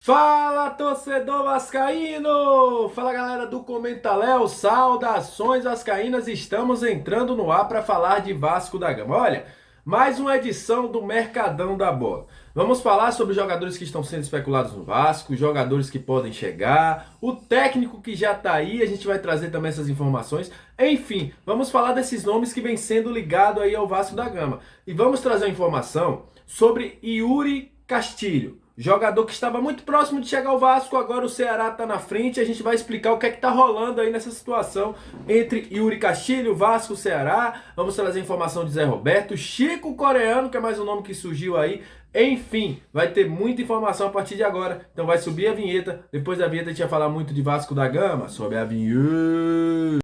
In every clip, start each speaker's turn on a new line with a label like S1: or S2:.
S1: Fala, torcedor vascaíno! Fala, galera do Comenta Léo, saudações vascaínas, estamos entrando no ar para falar de Vasco da Gama. Olha, mais uma edição do Mercadão da Bola. Vamos falar sobre os jogadores que estão sendo especulados no Vasco, os jogadores que podem chegar, o técnico que já está aí, a gente vai trazer também essas informações. Enfim, vamos falar desses nomes que vêm sendo ligados aí ao Vasco da Gama. E vamos trazer a informação sobre Yuri Castilho. Jogador que estava muito próximo de chegar ao Vasco, agora o Ceará está na frente. A gente vai explicar o que é que está rolando aí nessa situação entre Yuri Castilho, Vasco, Ceará. Vamos trazer informação de Zé Roberto, Chico Coreano, que é mais um nome que surgiu aí. Enfim, vai ter muita informação a partir de agora. Então vai subir a vinheta. Depois da vinheta a gente vai falar muito de Vasco da Gama. Sobe a vinheta.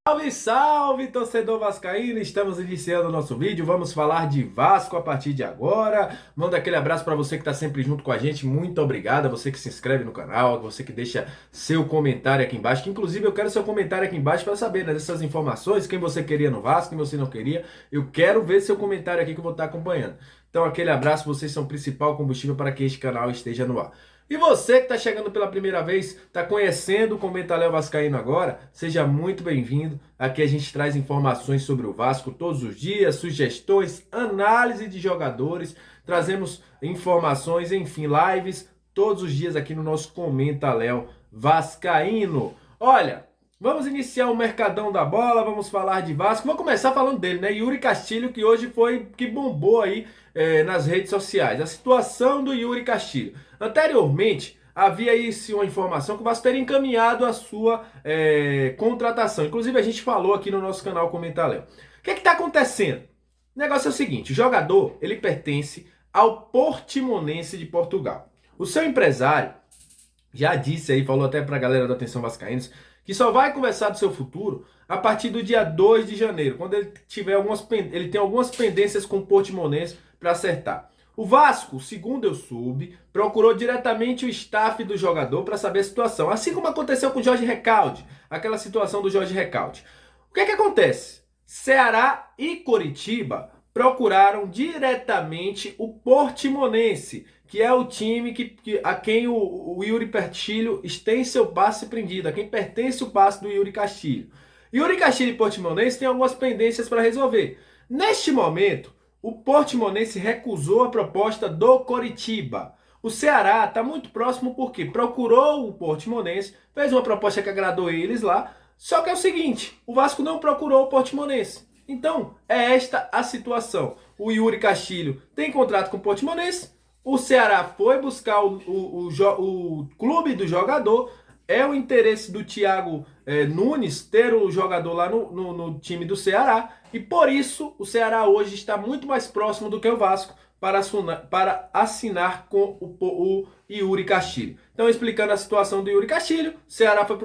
S1: Salve, salve, torcedor vascaíno! Estamos iniciando o nosso vídeo, vamos falar de Vasco a partir de agora. Manda aquele abraço para você que está sempre junto com a gente, muito obrigado a você que se inscreve no canal, a você que deixa seu comentário aqui embaixo, que inclusive eu quero seu comentário aqui embaixo para saber, né, dessas informações, quem você queria no Vasco, quem você não queria. Eu quero ver seu comentário aqui que eu vou estar acompanhando. Então aquele abraço, vocês são o principal combustível para que este canal esteja no ar. E você que está chegando pela primeira vez, está conhecendo o Comenta Léo Vascaíno agora, seja muito bem-vindo. Aqui a gente traz informações sobre o Vasco todos os dias, sugestões, análise de jogadores, trazemos informações, enfim, lives todos os dias aqui no nosso Comenta Léo Vascaíno. Olha, vamos iniciar o Mercadão da Bola, vamos falar de Vasco. Vou começar falando dele, né? Yuri Castilho, que hoje que bombou aí nas redes sociais. A situação do Yuri Castilho. Anteriormente, havia aí uma informação que o Vasco teria encaminhado a sua contratação. Inclusive, a gente falou aqui no nosso canal Comenta Léo. O que é que está acontecendo? O negócio é o seguinte, o jogador, ele pertence ao Portimonense de Portugal. O seu empresário já disse aí, falou até para a galera da Atenção Vascaínos, que só vai conversar do seu futuro a partir do dia 2 de janeiro, quando ele tem algumas pendências com o Portimonense para acertar. O Vasco, segundo eu soube, procurou diretamente o staff do jogador para saber a situação, assim como aconteceu com o Jorge Recalde, aquela situação do Jorge Recalde. O que é que acontece? Ceará e Coritiba procuraram diretamente o Portimonense, que é o time a quem o Yuri Castilho tem seu passe prendido, a quem pertence o passe do Yuri Castilho. Yuri Castilho e Portimonense têm algumas pendências para resolver. Neste momento, o Portimonense recusou a proposta do Coritiba. O Ceará está muito próximo porque procurou o Portimonense, fez uma proposta que agradou eles lá, só que é o seguinte, o Vasco não procurou o Portimonense. Então, é esta a situação. O Yuri Castilho tem contrato com o Portimonense, o Ceará foi buscar o clube do jogador, é o interesse do Thiago Nunes ter o jogador lá no time do Ceará, e por isso o Ceará hoje está muito mais próximo do que o Vasco para assinar com o Yuri Castilho. Então, explicando a situação do Yuri Castilho, o Ceará foi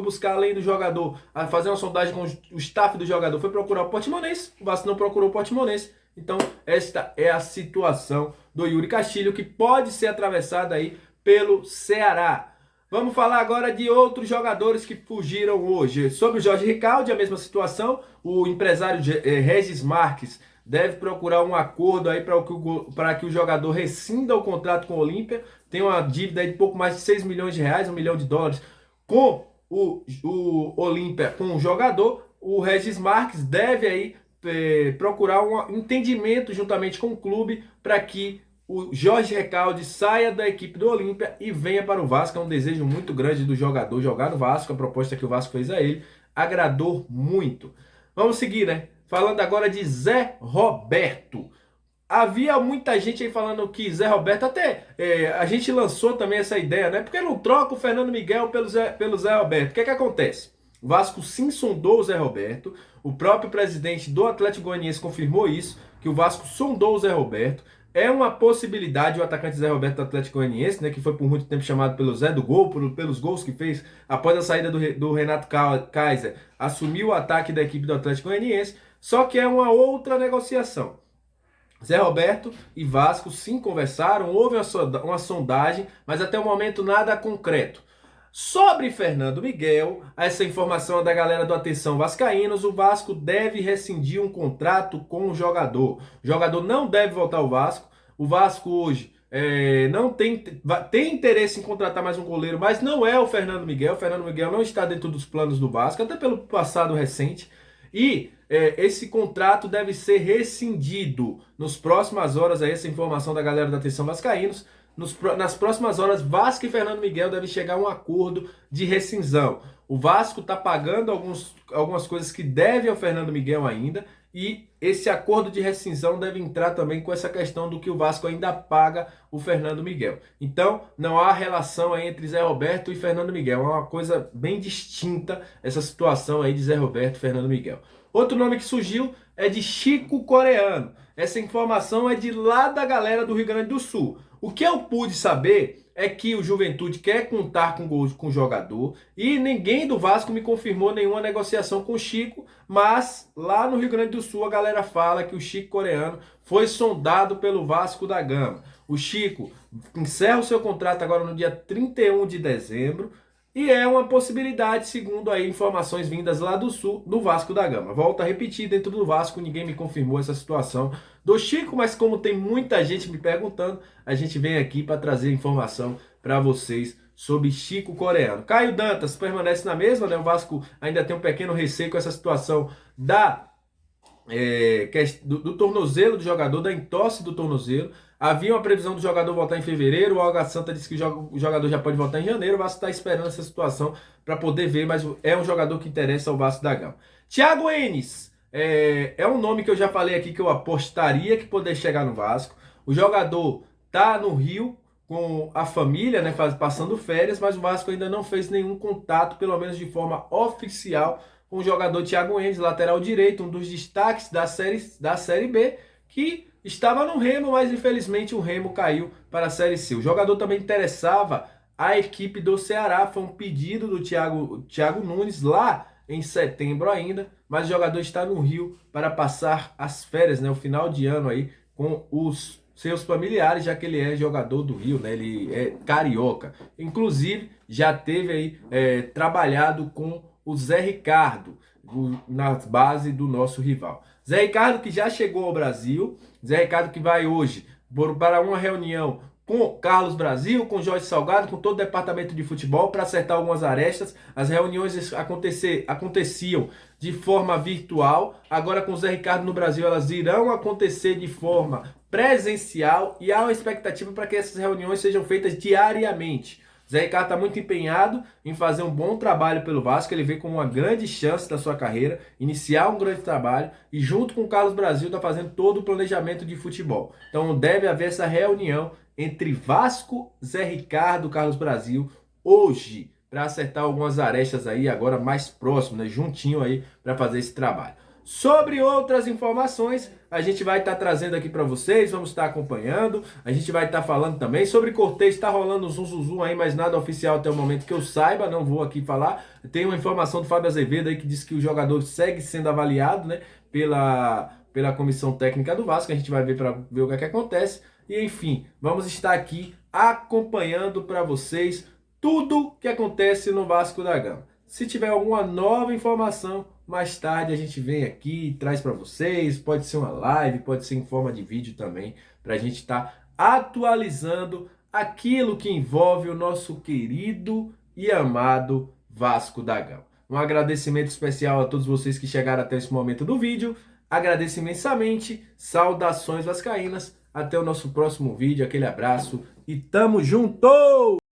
S1: buscar além do jogador, a fazer uma sondagem com o staff do jogador, foi procurar o Portimonense, o Vasco não procurou o Portimonense. Então, esta é a situação do Yuri Castilho, que pode ser atravessada aí pelo Ceará. Vamos falar agora de outros jogadores que fugiram hoje. Sobre o Jorge Recalde, a mesma situação. O empresário Regis Marques deve procurar um acordo aí para que o jogador rescinda o contrato com o Olímpia. Tem uma dívida aí de pouco mais de 6 milhões de reais, $1 milhão com o Olímpia, com o jogador. O Regis Marques deve aí procurar um entendimento juntamente com o clube para que o Jorge Recalde saia da equipe do Olímpia e venha para o Vasco. É um desejo muito grande do jogador jogar no Vasco. A proposta que o Vasco fez a ele agradou muito. Vamos seguir, né? Falando agora de Zé Roberto. Havia muita gente aí falando que Zé Roberto, até a gente lançou também essa ideia, né? Por que não troca o Fernando Miguel pelo Zé Roberto? O que é que acontece? O Vasco sim sondou o Zé Roberto, o próprio presidente do Atlético Goianiense confirmou isso, que o Vasco sondou o Zé Roberto. É uma possibilidade o atacante Zé Roberto do Atlético Goianiense, né, que foi por muito tempo chamado pelo Zé do Gol, pelos gols que fez após a saída do Renato Kaiser, assumiu o ataque da equipe do Atlético Goianiense, só que é uma outra negociação. Zé Roberto e Vasco sim conversaram, houve uma sondagem, mas até o momento nada concreto. Sobre Fernando Miguel, essa informação é da galera do Atenção Vascaínos, o Vasco deve rescindir um contrato com o jogador. O jogador não deve voltar ao Vasco. O Vasco hoje não tem interesse em contratar mais um goleiro, mas não é o Fernando Miguel. O Fernando Miguel não está dentro dos planos do Vasco, até pelo passado recente. E esse contrato deve ser rescindido nos próximas horas. Aí, essa informação da galera da Atenção Vascaínos. Nas próximas horas, Vasco e Fernando Miguel devem chegar a um acordo de rescisão. O Vasco está pagando algumas coisas que deve ao Fernando Miguel ainda, e esse acordo de rescisão deve entrar também com essa questão do que o Vasco ainda paga o Fernando Miguel. Então, não há relação aí entre Zé Roberto e Fernando Miguel. É uma coisa bem distinta essa situação aí de Zé Roberto e Fernando Miguel. Outro nome que surgiu é de Chico Coreano. Essa informação é de lá da galera do Rio Grande do Sul. O que eu pude saber é que o Juventude quer contar com o jogador e ninguém do Vasco me confirmou nenhuma negociação com o Chico, mas lá no Rio Grande do Sul a galera fala que o Chico Coreano foi sondado pelo Vasco da Gama. O Chico encerra o seu contrato agora no dia 31 de dezembro. E é uma possibilidade, segundo aí informações vindas lá do Sul, do Vasco da Gama. Volto a repetir, dentro do Vasco ninguém me confirmou essa situação do Chico, mas como tem muita gente me perguntando, a gente vem aqui para trazer informação para vocês sobre Chico Coreano. Caio Dantas permanece na mesma, né? O Vasco ainda tem um pequeno receio com essa situação do tornozelo do jogador, da entorse do tornozelo. Havia uma previsão do jogador voltar em fevereiro, o Alga Santa disse que o jogador já pode voltar em janeiro. O Vasco está esperando essa situação para poder ver, mas é um jogador que interessa ao Vasco da Gama. Thiago Enes é um nome que eu já falei aqui que eu apostaria que poderia chegar no Vasco. O jogador tá no Rio com a família, né, passando férias, mas o Vasco ainda não fez nenhum contato, pelo menos de forma oficial, com o jogador Thiago Enes, lateral direito, um dos destaques da série B, que estava no Remo, mas infelizmente o Remo caiu para a Série C. O jogador também interessava a equipe do Ceará, foi um pedido do Thiago Nunes lá em setembro ainda, mas o jogador está no Rio para passar as férias, né, o final de ano aí com os seus familiares, já que ele é jogador do Rio, né, ele é carioca. Inclusive, já teve aí trabalhado com o Zé Ricardo, na base do nosso rival. Zé Ricardo que já chegou ao Brasil, Zé Ricardo que vai hoje para uma reunião com Carlos Brasil, com Jorge Salgado, com todo o departamento de futebol para acertar algumas arestas. As reuniões aconteciam de forma virtual, agora com o Zé Ricardo no Brasil elas irão acontecer de forma presencial e há uma expectativa para que essas reuniões sejam feitas diariamente. Zé Ricardo está muito empenhado em fazer um bom trabalho pelo Vasco, ele vê como uma grande chance da sua carreira, iniciar um grande trabalho e junto com o Carlos Brasil está fazendo todo o planejamento de futebol. Então deve haver essa reunião entre Vasco, Zé Ricardo, Carlos Brasil hoje, para acertar algumas arestas aí agora mais próximo, né, juntinho aí para fazer esse trabalho. Sobre outras informações, a gente vai estar trazendo aqui para vocês, vamos estar acompanhando, a gente vai estar falando também sobre Cortez, está rolando um zum aí, mas nada oficial até o momento que eu saiba, não vou aqui falar. Tem uma informação do Fábio Azevedo aí que diz que o jogador segue sendo avaliado, né, pela comissão técnica do Vasco, a gente vai ver para ver o que acontece. E enfim, vamos estar aqui acompanhando para vocês tudo que acontece no Vasco da Gama. Se tiver alguma nova informação, mais tarde a gente vem aqui e traz para vocês. Pode ser uma live, pode ser em forma de vídeo também, para a gente estar atualizando aquilo que envolve o nosso querido e amado Vasco da Gama. Um agradecimento especial a todos vocês que chegaram até esse momento do vídeo. Agradeço imensamente. Saudações vascaínas. Até o nosso próximo vídeo. Aquele abraço e tamo junto!